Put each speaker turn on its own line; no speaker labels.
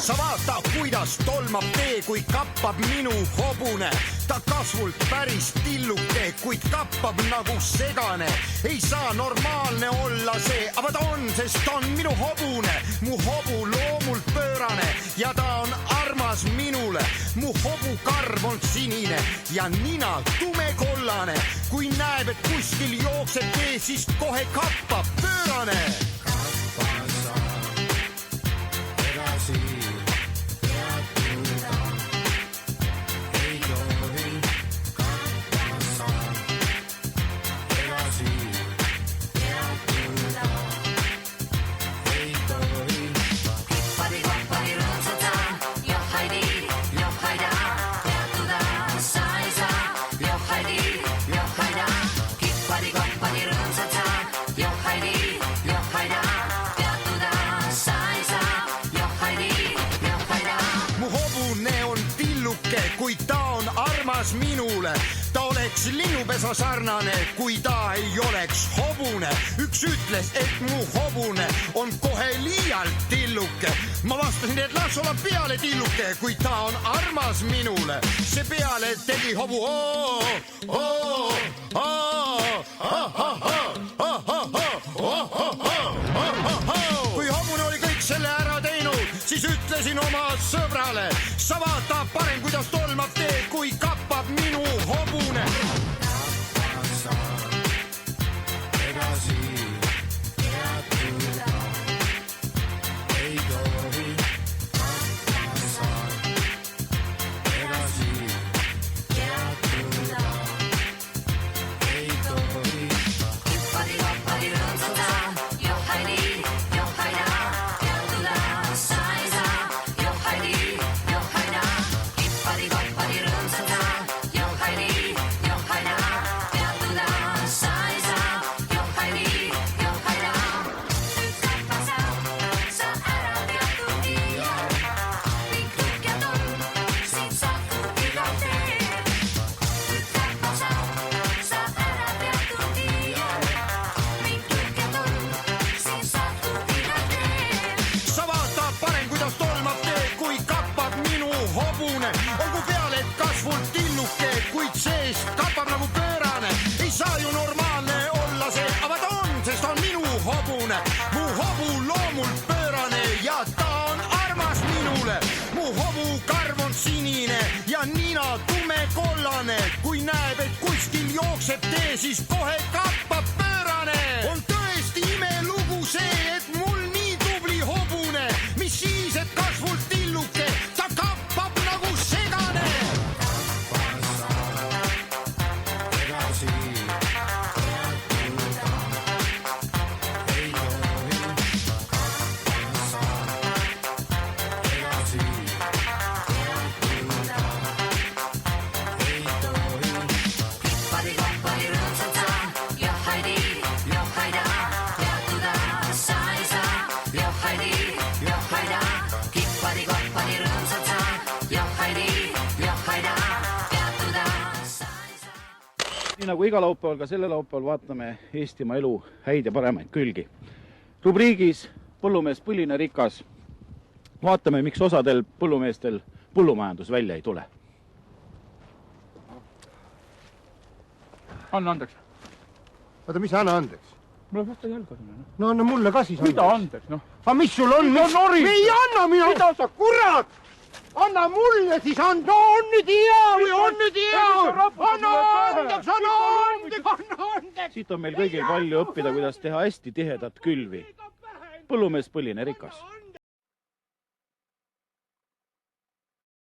sa vaata, kuidas tolmab tee, kui kappab minu hobune. Ta kasvult päris tilluke, kuid kappab nagu segane. Ei saa normaalne olla see, aga ta on, sest ta on minu hobune. Mu hobu loomult pöörane ja ta on armas minule. Mu hobu karv on sinine ja nina tumekollane. Kui näeb, et kuskil jookseb tee, siis kohe kappab pöörane. Kui ta on armas minule, ta oleks linnupesa sarnane, kui ta ei oleks hobune. Üks ütles, et mu hobune on kohe liialt tilluke. Ma vastasin, et las olla peale tilluke, kui ta on armas minule. See peale tegi hobu Kui hobune oli kõik selle ära teinud, siis ütlesin oma sõbrale, sa vaata parem, kuidas tolmab tee, kui kappab minu hobune. Olgu peale kasvult tilluke, kuid seest kappab nagu pöörane. Ei saa ju normaalne olla see, aga ta on, sest on minu hobune. Mu hobu loomult pöörane ja ta on armas minule. Mu hobu karv on sinine ja nina tumekollane. Kui näeb, et kuskil jookseb tee, siis kohe kappab pöörane. On tõesti imelugu see, et mul nii tubli hobune, mis siis, et kasvult tilluke, ta kappab nagu segane.
Nii nagu iga laupäeval, ka selle laupäeval vaatame Eestimaa elu häid ja paremaid külgi. Rubriigis Põllumees põline rikas vaatame, miks osadel põllumeestel põllumajandus välja ei tule.
Anna andeks.
Oota, mis anna andeks?
Mulle vasta jalga.
No anna mulle ka siis andeks.
Mida andeks, noh?
Aga mis sul on? Ei anna minu! Mida sa, kurat! Anna mulle siis anda! No on nüüd hea või on nüüd hea! Anna andeks, anna andeks, anna andeks!
Siit on meil kõigil palju õppida, kuidas teha hästi tihedat külvi. Põllumees põline rikas.